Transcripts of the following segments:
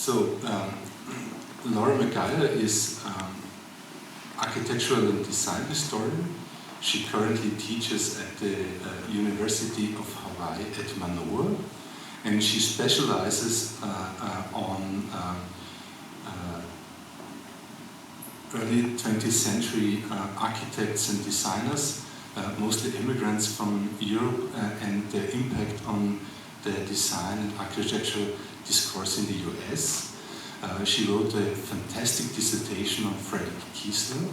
So, Laura McGuire is architectural and design historian. She currently teaches at the University of Hawaii at Manoa, and she specializes on early 20th century architects and designers, mostly immigrants from Europe, and their impact on the design and architectural discourse in the US. She wrote a fantastic dissertation on Frederick Kiesler,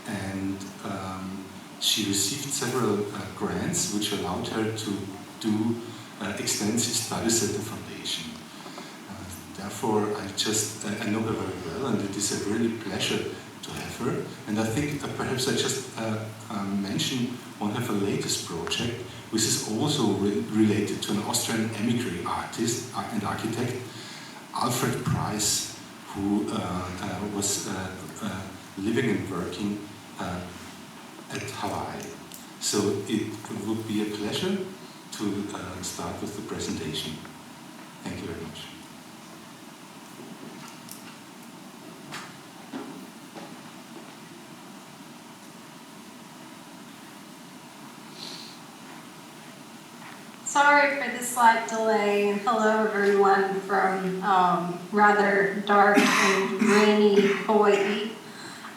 and she received several grants which allowed her to do extensive studies at the foundation. Therefore, I know her very well, and it is a really pleasure to have her. And I think perhaps I just mention one of her latest project, which is also related to an Austrian emigre artist and architect, Alfred Price, who was living and working at Hawaii. So it would be a pleasure to start with the presentation. Thank you very much. Sorry for the slight delay, and hello everyone from rather dark and rainy Hawaiʻi.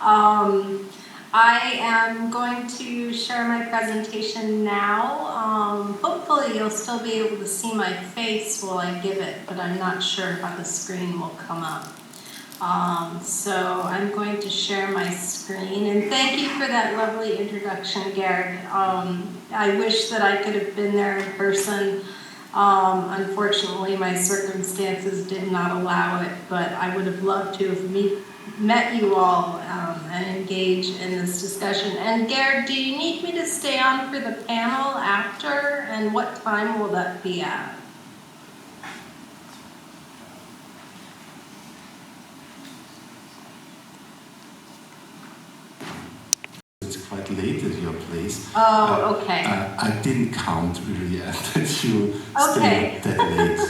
I am going to share my presentation now. Hopefully you'll still be able to see my face while I give it, but I'm not sure how the screen will come up. So I'm going to share my screen, and thank you for that lovely introduction, Gert. I wish that I could have been there in person. Unfortunately, my circumstances did not allow it, but I would have loved to have met you all and engage in this discussion. And Gert, do you need me to stay on for the panel after, and what time will that be at? Quite late at your place. Oh, okay. I didn't count really that you stayed that late.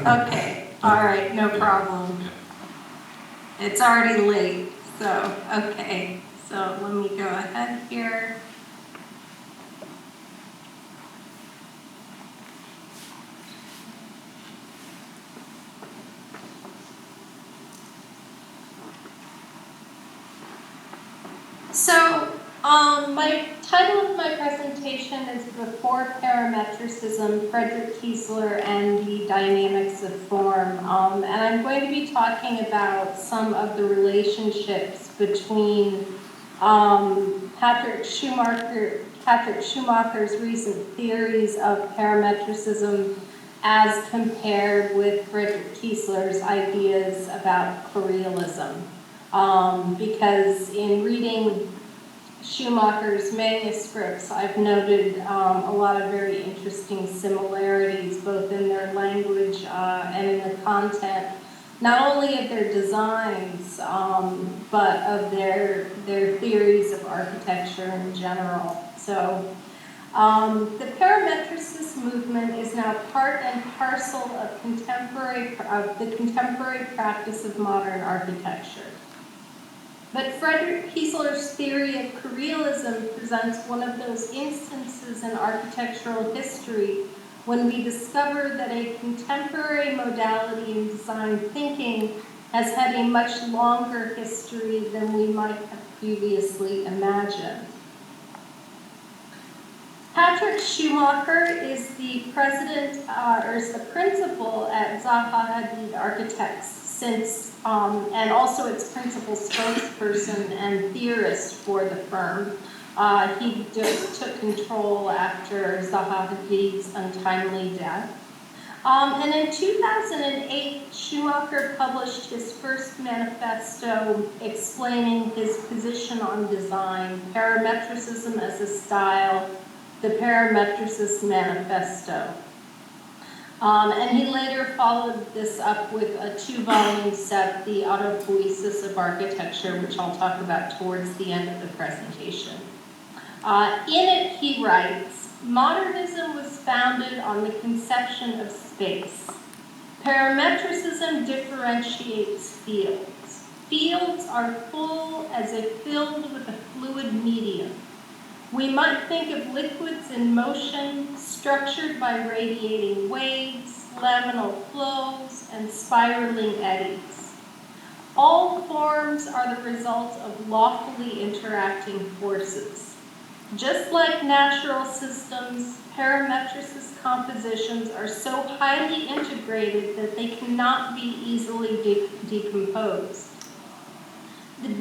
Okay, all right, no problem. Yeah. It's already late, so, okay. So let me go ahead here. So, my title of my presentation is Before Parametricism, Frederick Kiesler and the Dynamics of Form. And I'm going to be talking about some of the relationships between Patrick Schumacher's recent theories of parametricism as compared with Frederick Kiesler's ideas about Correalism. Because in reading Schumacher's manuscripts, I've noted a lot of very interesting similarities, both in their language and in the content, not only of their designs, but of their theories of architecture in general. So the parametricist movement is now part and parcel of the contemporary practice of modern architecture. But Frederick Kiesler's theory of Correalism presents one of those instances in architectural history when we discover that a contemporary modality in design thinking has had a much longer history than we might have previously imagined. Patrick Schumacher is the president, or is the principal at Zaha Hadid Architects since, and also its principal spokesperson and theorist for the firm. He took control after Zaha Hadid's untimely death. And in 2008, Schumacher published his first manifesto explaining his position on design, parametricism as a style, the Parametricist Manifesto. And he later followed this up with a 2-volume set, The Autopoiesis of Architecture, which I'll talk about towards the end of the presentation. In it, he writes, modernism was founded on the conception of space. Parametricism differentiates fields. Fields are full as if filled with a fluid medium. We might think of liquids in motion structured by radiating waves, laminal flows, and spiraling eddies. All forms are the result of lawfully interacting forces. Just like natural systems, parametricist compositions are so highly integrated that they cannot be easily decomposed. The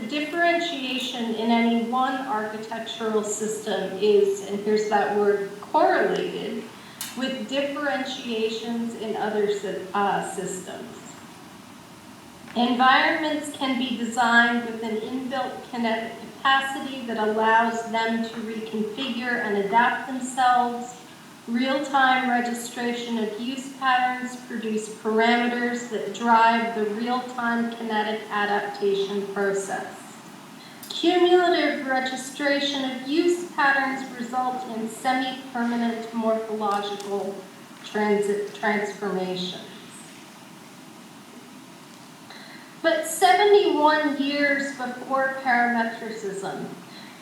differentiation in any one architectural system is, and here's that word, correlated with differentiations in other systems. Environments can be designed with an inbuilt kinetic capacity that allows them to reconfigure and adapt themselves. Real-time registration of use patterns produce parameters that drive the real-time kinetic adaptation process. Cumulative registration of use patterns result in semi-permanent morphological transformations. But 71 years before parametricism,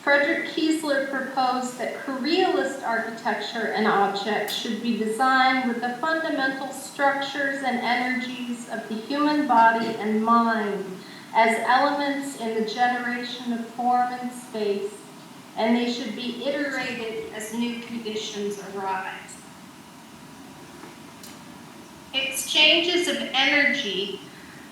Frederick Kiesler proposed that Correalist architecture and objects should be designed with the fundamental structures and energies of the human body and mind as elements in the generation of form and space, and they should be iterated as new conditions arise. Exchanges of energy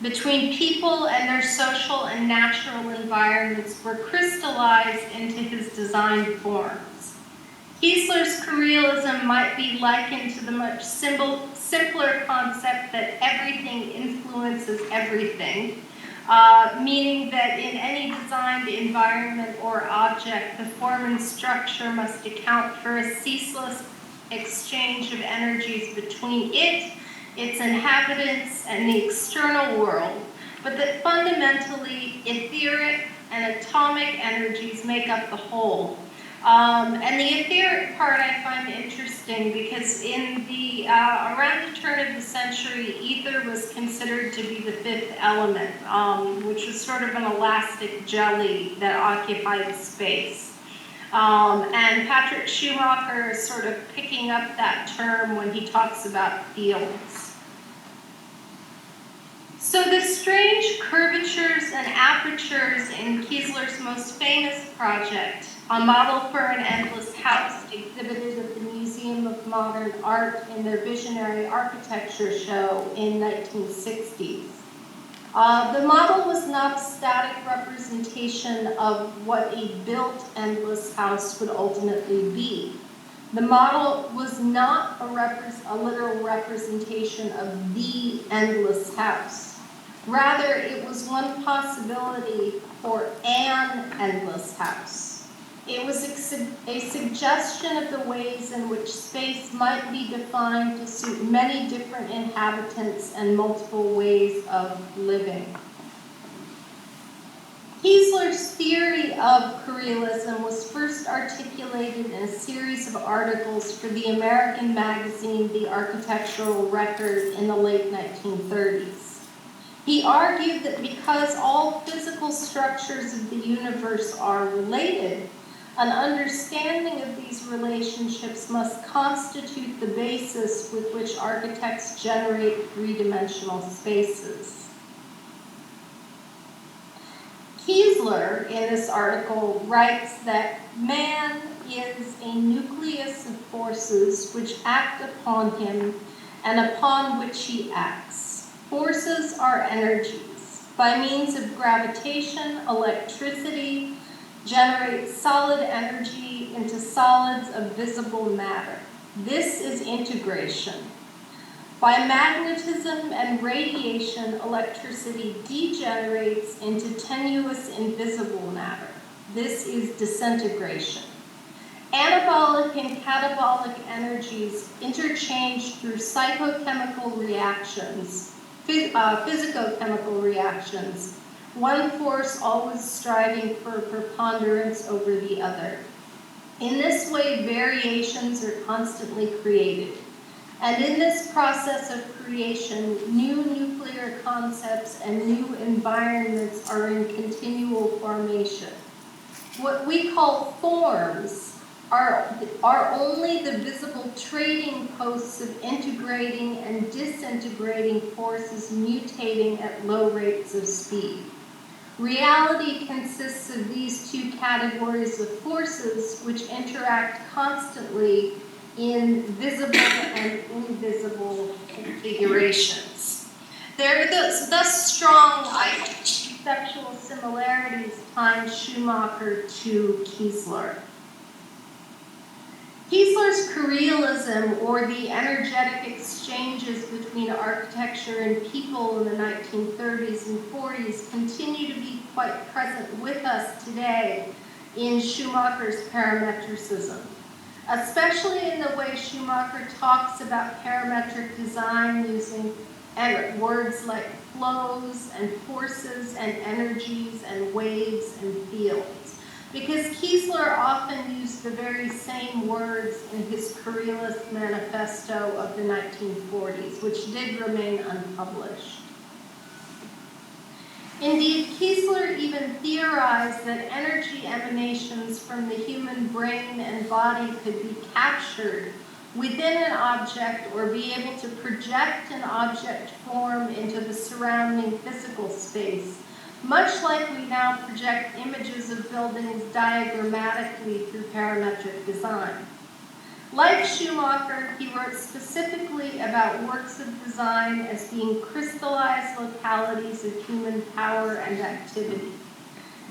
between people and their social and natural environments were crystallized into his designed forms. Kiesler's Correalism might be likened to the much simpler concept that everything influences everything, meaning that in any designed environment or object, the form and structure must account for a ceaseless exchange of energies between it, its inhabitants, and the external world, but that fundamentally etheric and atomic energies make up the whole. And the etheric part I find interesting because in the around the turn of the century, ether was considered to be the fifth element, which was sort of an elastic jelly that occupied space. And Patrick Schumacher is sort of picking up that term when he talks about fields. So the strange curvatures and apertures in Kiesler's most famous project, a model for an endless house exhibited at the Museum of Modern Art in their Visionary Architecture show in 1960s. The model was not a static representation of what a built endless house would ultimately be. The model was not a literal representation of the endless house. Rather, it was one possibility for an endless house. It was a suggestion of the ways in which space might be defined to suit many different inhabitants and multiple ways of living. Kiesler's theory of Correalism was first articulated in a series of articles for the American magazine The Architectural Record in the late 1930s. He argued that because all physical structures of the universe are related, an understanding of these relationships must constitute the basis with which architects generate three-dimensional spaces. Kiesler, in this article, writes that man is a nucleus of forces which act upon him and upon which he acts. Forces are energies. By means of gravitation, electricity generates solid energy into solids of visible matter. This is integration. By magnetism and radiation, electricity degenerates into tenuous invisible matter. This is disintegration. Anabolic and catabolic energies interchange through psychochemical reactions, physicochemical reactions, one force always striving for preponderance over the other. In this way, variations are constantly created. And in this process of creation, new nuclear concepts and new environments are in continual formation. What we call forms are only the visible trading posts of integrating and disintegrating forces mutating at low rates of speed. Reality consists of these two categories of forces which interact constantly in visible and invisible configurations. There are thus strong conceptual similarities tying Schumacher to Kiesler. Kiesler's Correalism, or the energetic exchanges between architecture and people in the 1930s and 40s, continue to be quite present with us today in Schumacher's parametricism, especially in the way Schumacher talks about parametric design using words like flows and forces and energies and waves and fields. Because Kiesler often used the very same words in his Correalist manifesto of the 1940s, which did remain unpublished. Indeed, Kiesler even theorized that energy emanations from the human brain and body could be captured within an object or be able to project an object form into the surrounding physical space, much like we now project images of buildings diagrammatically through parametric design. Like Schumacher, he wrote specifically about works of design as being crystallized localities of human power and activity.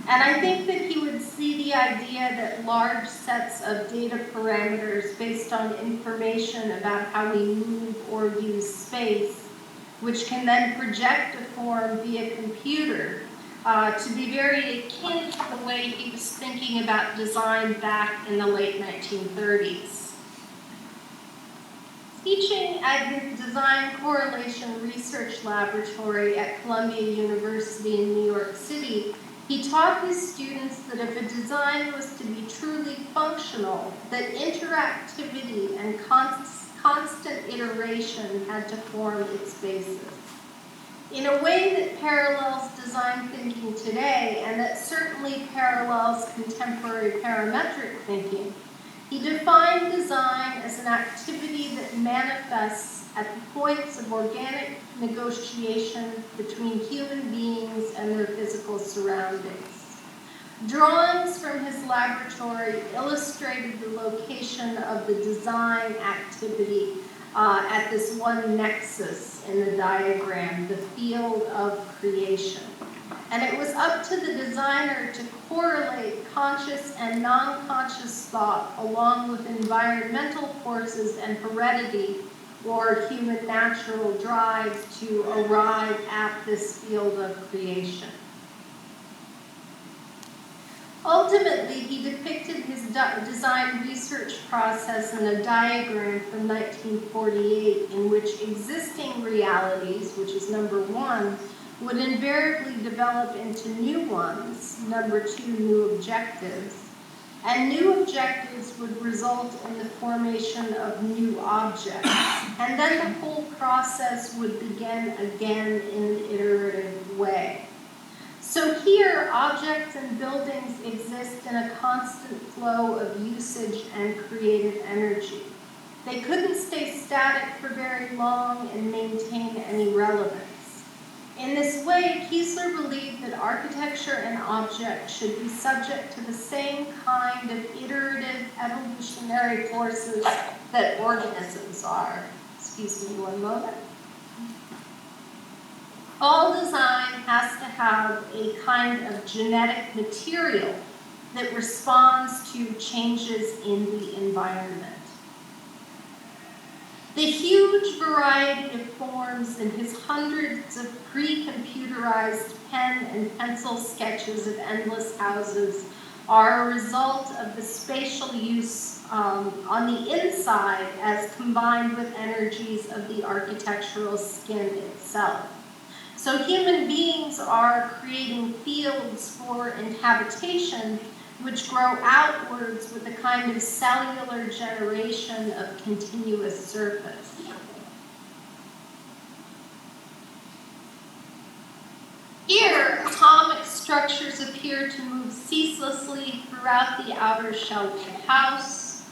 And I think that he would see the idea that large sets of data parameters based on information about how we move or use space, which can then project a form via computer, to be very akin to the way he was thinking about design back in the late 1930s. Teaching at his Design Correlation Research Laboratory at Columbia University in New York City, he taught his students that if a design was to be truly functional, that interactivity and constant iteration had to form its basis. In a way that parallels design thinking today, and that certainly parallels contemporary parametric thinking, he defined design as an activity that manifests at the points of organic negotiation between human beings and their physical surroundings. Drawings from his laboratory illustrated the location of the design activity at this one nexus in the diagram, the field of creation. And it was up to the designer to correlate conscious and non-conscious thought along with environmental forces and heredity or human natural drives to arrive at this field of creation. Ultimately, he depicted his design research process in a diagram from 1948 in which existing realities, which is number one, would invariably develop into new ones, number two, new objectives, and new objectives would result in the formation of new objects. And then the whole process would begin again in an iterative way. So here, objects and buildings exist in a constant flow of usage and creative energy. They couldn't stay static for very long and maintain any relevance. In this way, Kiesler believed that architecture and objects should be subject to the same kind of iterative evolutionary forces that organisms are. Excuse me one moment. All design has to have a kind of genetic material that responds to changes in the environment. The huge variety of forms in his hundreds of pre-computerized pen and pencil sketches of endless houses are a result of the spatial use on the inside as combined with energies of the architectural skin itself. So human beings are creating fields for inhabitation which grow outwards with a kind of cellular generation of continuous surface. Here, atomic structures appear to move ceaselessly throughout the outer shell of the house.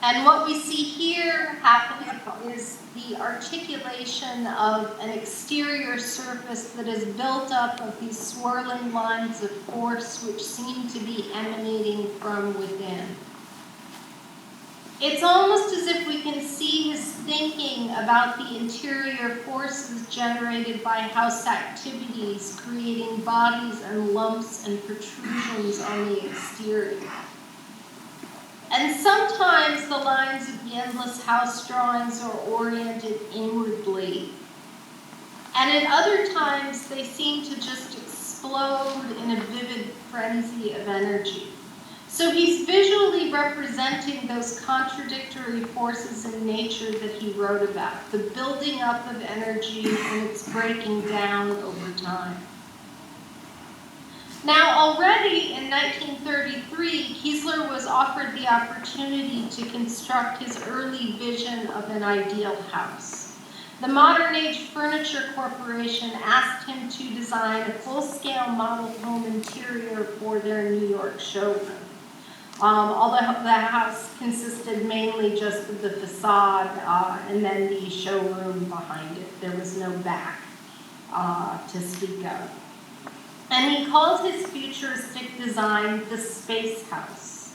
And what we see here happening is the articulation of an exterior surface that is built up of these swirling lines of force which seem to be emanating from within. It's almost as if we can see his thinking about the interior forces generated by house activities, creating bodies and lumps and protrusions on the exterior. And sometimes the lines of the endless house drawings are oriented inwardly. And at other times, they seem to just explode in a vivid frenzy of energy. So he's visually representing those contradictory forces in nature that he wrote about, the building up of energy and its breaking down over time. Now, already in 1933, Kiesler was offered the opportunity to construct his early vision of an ideal house. The Modern Age Furniture Corporation asked him to design a full-scale model home interior for their New York showroom. Although the house consisted mainly just of the facade and then the showroom behind it. There was no back to speak of. And he called his futuristic design the Space House,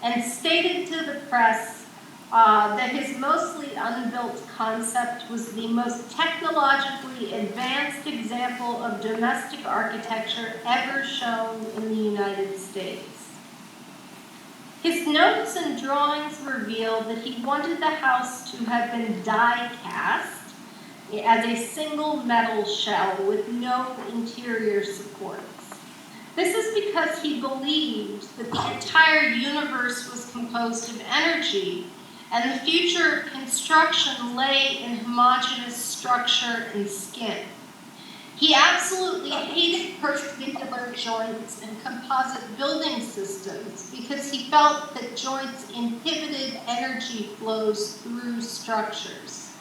and stated to the press that his mostly unbuilt concept was the most technologically advanced example of domestic architecture ever shown in the United States. His notes and drawings reveal that he wanted the house to have been die-cast as a single metal shell with no interior supports. This is because he believed that the entire universe was composed of energy, and the future of construction lay in homogeneous structure and skin. He absolutely hated perpendicular joints and composite building systems because he felt that joints inhibited energy flows through structures.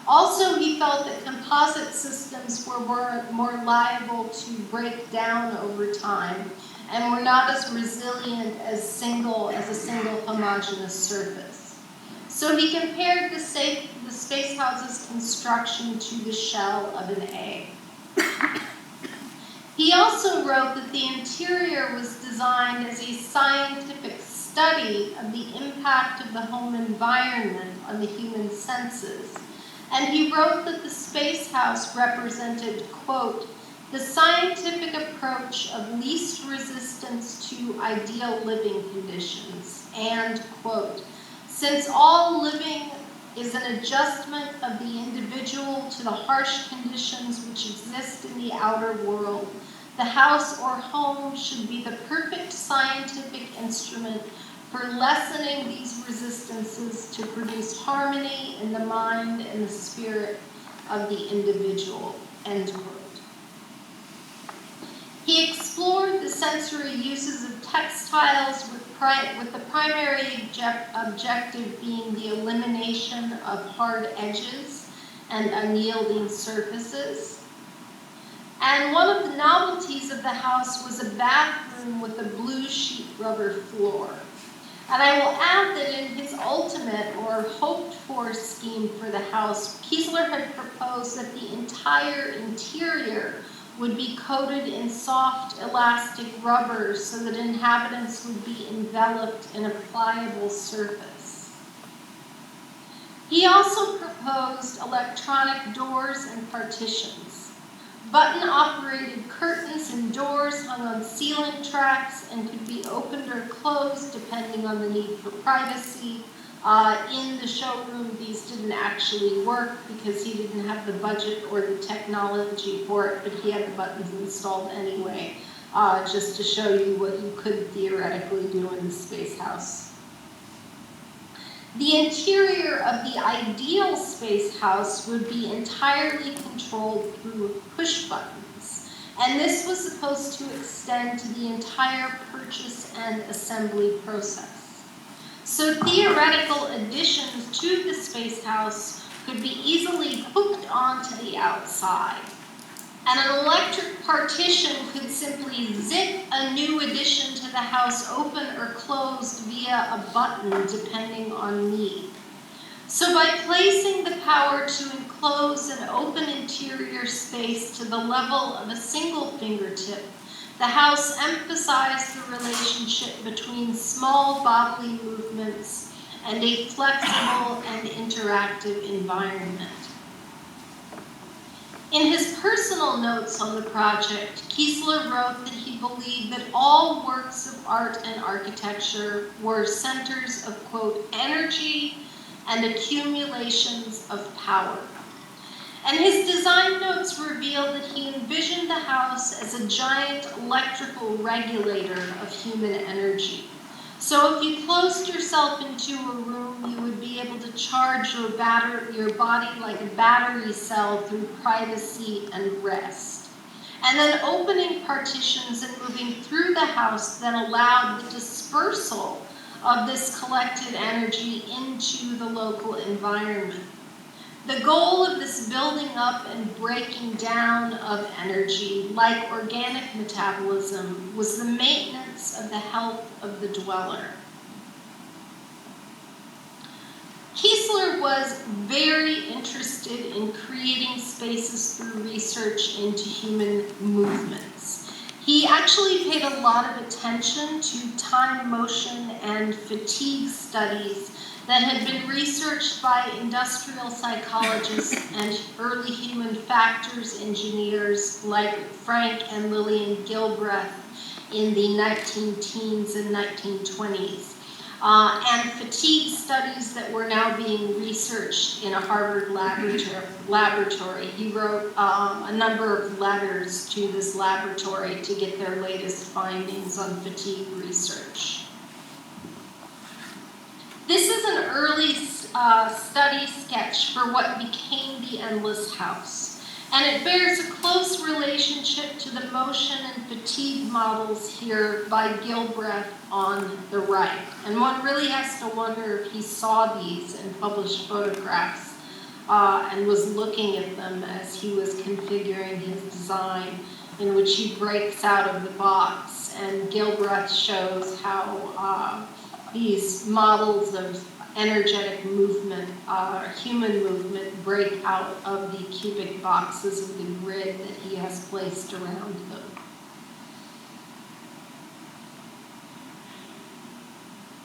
Also, he felt that composite systems were more liable to break down over time and were not as resilient as a single homogeneous surface. So he compared the space house's construction to the shell of an egg. He also wrote that the interior was designed as a scientific study of the impact of the home environment on the human senses. And he wrote that the space house represented, quote, the scientific approach of least resistance to ideal living conditions, and, quote, since all living is an adjustment of the individual to the harsh conditions which exist in the outer world, the house or home should be the perfect scientific instrument for lessening these resistances to produce harmony in the mind and the spirit of the individual, end quote. He explored the sensory uses of textiles with the primary objective being the elimination of hard edges and unyielding surfaces. And one of the novelties of the house was a bathroom with a blue sheet rubber floor. And I will add that in his ultimate or hoped-for scheme for the house, Kiesler had proposed that the entire interior would be coated in soft, elastic rubber so that inhabitants would be enveloped in a pliable surface. He also proposed electronic doors and partitions. Button-operated curtains and doors hung on ceiling tracks and could be opened or closed depending on the need for privacy. In the showroom, these didn't actually work because he didn't have the budget or the technology for it, but he had the buttons installed anyway, just to show you what you could theoretically do in the space house. The interior of the ideal space house would be entirely controlled through push buttons, and this was supposed to extend to the entire purchase and assembly process. So theoretical additions to the space house could be easily hooked onto the outside. And an electric partition could simply zip a new addition to the house open or closed via a button, depending on need. So by placing the power to enclose an open interior space to the level of a single fingertip, the house emphasized the relationship between small bodily movements and a flexible and interactive environment. In his personal notes on the project, Kiesler wrote that he believed that all works of art and architecture were centers of, quote, energy and accumulations of power. And his design notes reveal that he envisioned the house as a giant electrical regulator of human energy. So if you closed yourself into a room, you would be able to charge your body like a battery cell through privacy and rest. And then opening partitions and moving through the house then allowed the dispersal of this collected energy into the local environment. The goal of this building up and breaking down of energy, like organic metabolism, was the maintenance of the health of the dweller. Kiesler was very interested in creating spaces through research into human movements. He actually paid a lot of attention to time, motion, and fatigue studies that had been researched by industrial psychologists and early human factors engineers like Frank and Lillian Gilbreth in the 19-teens and 1920s, and fatigue studies that were now being researched in a Harvard laboratory. He wrote a number of letters to this laboratory to get their latest findings on fatigue research. This is an early study sketch for what became the Endless House, and it bears a close relationship to the motion and fatigue models here by Gilbreth on the right. And one really has to wonder if he saw these and published photographs and was looking at them as he was configuring his design, in which he breaks out of the box, and Gilbreth shows how these models of energetic movement, human movement, break out of the cubic boxes of the grid that he has placed around them.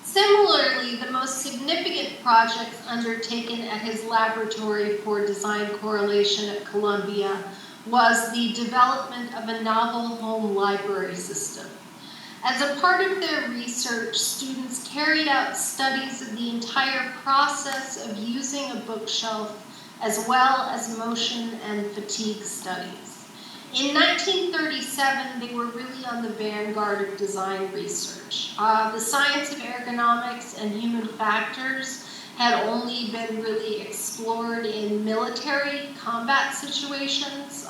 Similarly, the most significant projects undertaken at his laboratory for design correlation at Columbia was the development of a novel home library system. As a part of their research, students carried out studies of the entire process of using a bookshelf, as well as motion and fatigue studies. In 1937, they were really on the vanguard of design research. The science of ergonomics and human factors had only been really explored in military combat situations,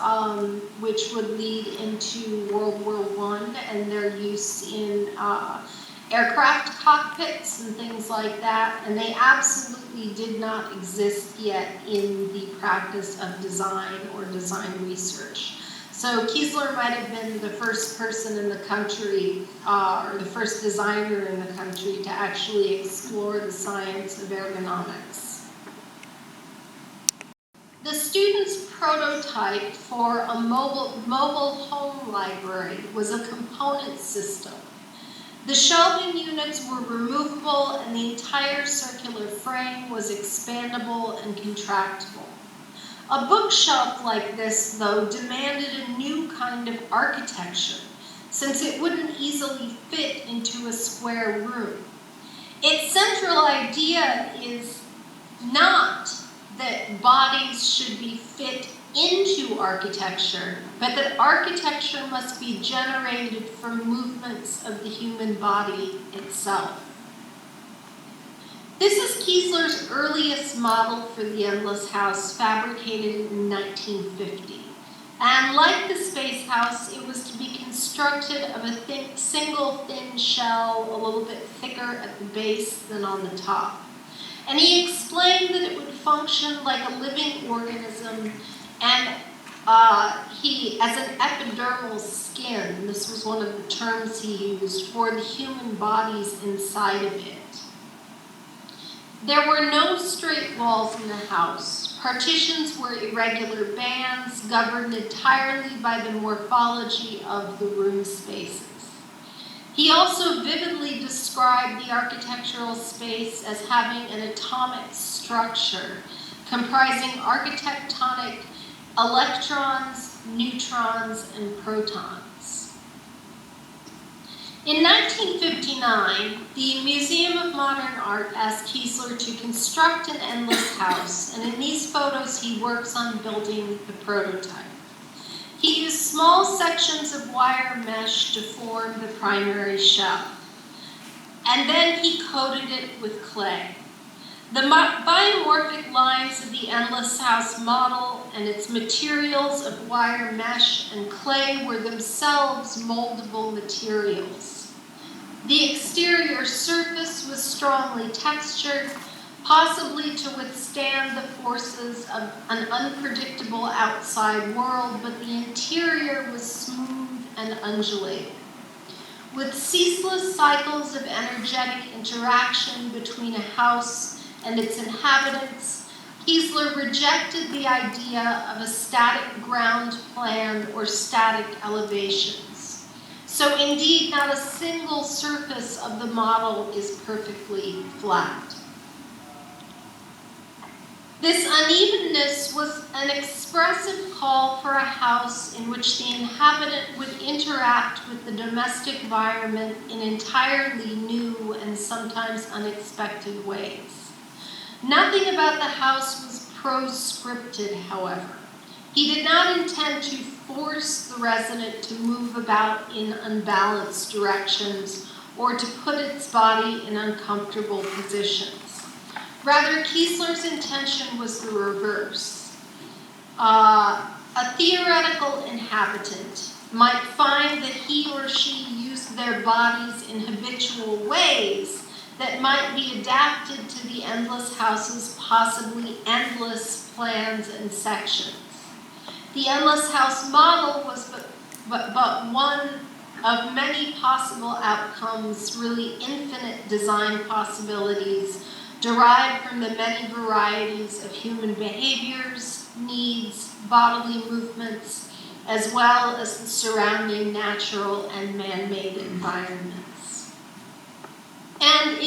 which would lead into World War I and their use in aircraft cockpits and things like that. And they absolutely did not exist yet in the practice of design or design research. So Kiesler might have been the first person in the country, or the first designer in the country, to actually explore the science of ergonomics. The students' prototype for a mobile home library was a component system. The shelving units were removable and the entire circular frame was expandable and contractible. A bookshelf like this, though, demanded a new kind of architecture, since it wouldn't easily fit into a square room. Its central idea is not that bodies should be fit into architecture, but that architecture must be generated from movements of the human body itself. This is Kiesler's earliest model for the Endless House, fabricated in 1950. And like the space house, it was to be constructed of a single thin shell, a little bit thicker at the base than on the top. And he explained that it would function like a living organism, and as an epidermal skin, this was one of the terms he used, for the human bodies inside of it. There were no straight walls in the house. Partitions were irregular bands governed entirely by the morphology of the room spaces. He also vividly described the architectural space as having an atomic structure comprising architectonic electrons, neutrons, and protons. In 1959, the Museum of Modern Art asked Kiesler to construct an endless house, and in these photos he works on building the prototype. He used small sections of wire mesh to form the primary shell, and then he coated it with clay. The biomorphic lines of the endless house model and its materials of wire mesh and clay were themselves moldable materials. The exterior surface was strongly textured, possibly to withstand the forces of an unpredictable outside world, but the interior was smooth and undulating. With ceaseless cycles of energetic interaction between a house and its inhabitants, Kiesler rejected the idea of a static ground plan or static elevations. So indeed, not a single surface of the model is perfectly flat. This unevenness was an expressive call for a house in which the inhabitant would interact with the domestic environment in entirely new and sometimes unexpected ways. Nothing about the house was proscripted, however. He did not intend to force the resident to move about in unbalanced directions or to put its body in uncomfortable positions. Rather, Kiesler's intention was the reverse. A theoretical inhabitant might find that he or she used their bodies in habitual ways that might be adapted to the endless house's possibly endless plans and sections. The endless house model was but one of many possible outcomes, really infinite design possibilities derived from the many varieties of human behaviors, needs, bodily movements, as well as the surrounding natural and man-made environments. And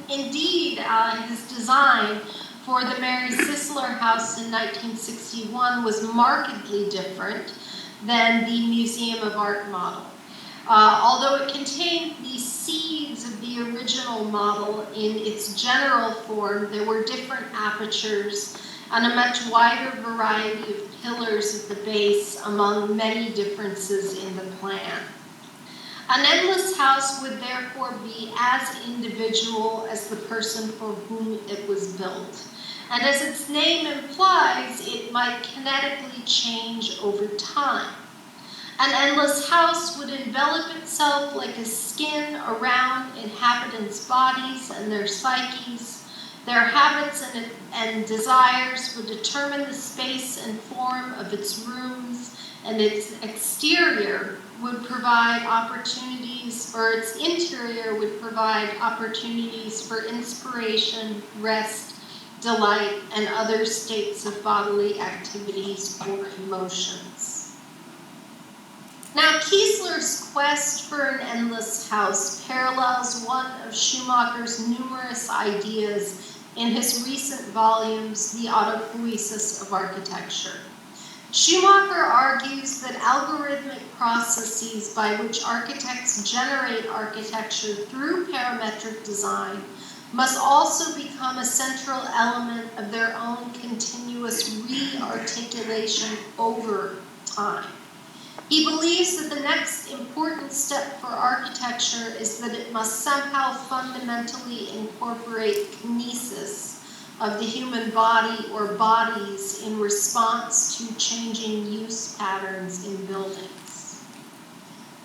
indeed, his design for the Mary Sisler House in 1961 was markedly different than the Museum of Art model. Although it contained the seeds of the original model in its general form, there were different apertures and a much wider variety of pillars at the base among many differences in the plan. An endless house would therefore be as individual as the person for whom it was built. And as its name implies, it might kinetically change over time. An endless house would envelop itself like a skin around inhabitants' bodies and their psyches. Their habits and desires would determine the space and form of its rooms, and its exterior would provide opportunities, or its interior would provide opportunities for inspiration, rest, delight, and other states of bodily activities or emotions. Now, Kiesler's quest for an endless house parallels one of Schumacher's numerous ideas in his recent volumes, The Autopoiesis of Architecture. Schumacher argues that algorithmic processes by which architects generate architecture through parametric design must also become a central element of their own continuous re-articulation over time. He believes that the next important step for architecture is that it must somehow fundamentally incorporate kinesis, of the human body or bodies in response to changing use patterns in buildings.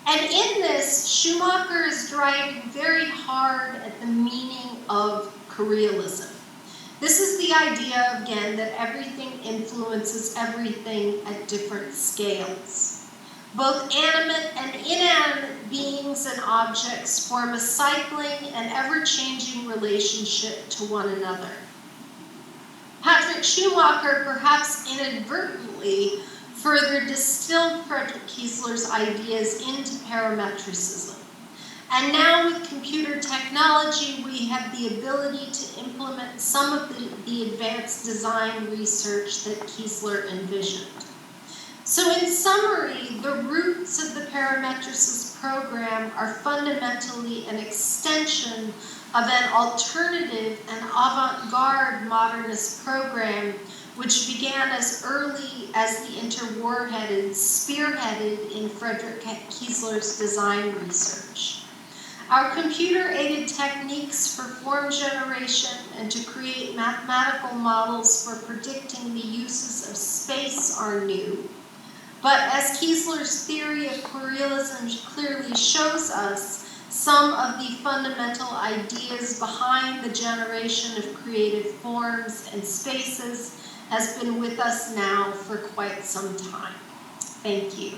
And in this, Schumacher is driving very hard at the meaning of Correalism. This is the idea, again, that everything influences everything at different scales. Both animate and inanimate beings and objects form a cycling and ever-changing relationship to one another. Patrick Schumacher, perhaps inadvertently, further distilled Frederick Kiesler's ideas into parametricism. And now with computer technology, we have the ability to implement some of the advanced design research that Kiesler envisioned. So in summary, the roots of the parametricist program are fundamentally an extension of an alternative and avant-garde modernist program which began as early as the interwar spearheaded in Frederick Kiesler's design research. Our computer-aided techniques for form generation and to create mathematical models for predicting the uses of space are new. But as Kiesler's theory of Correalism clearly shows us, some of the fundamental ideas behind the generation of creative forms and spaces has been with us now for quite some time. Thank you.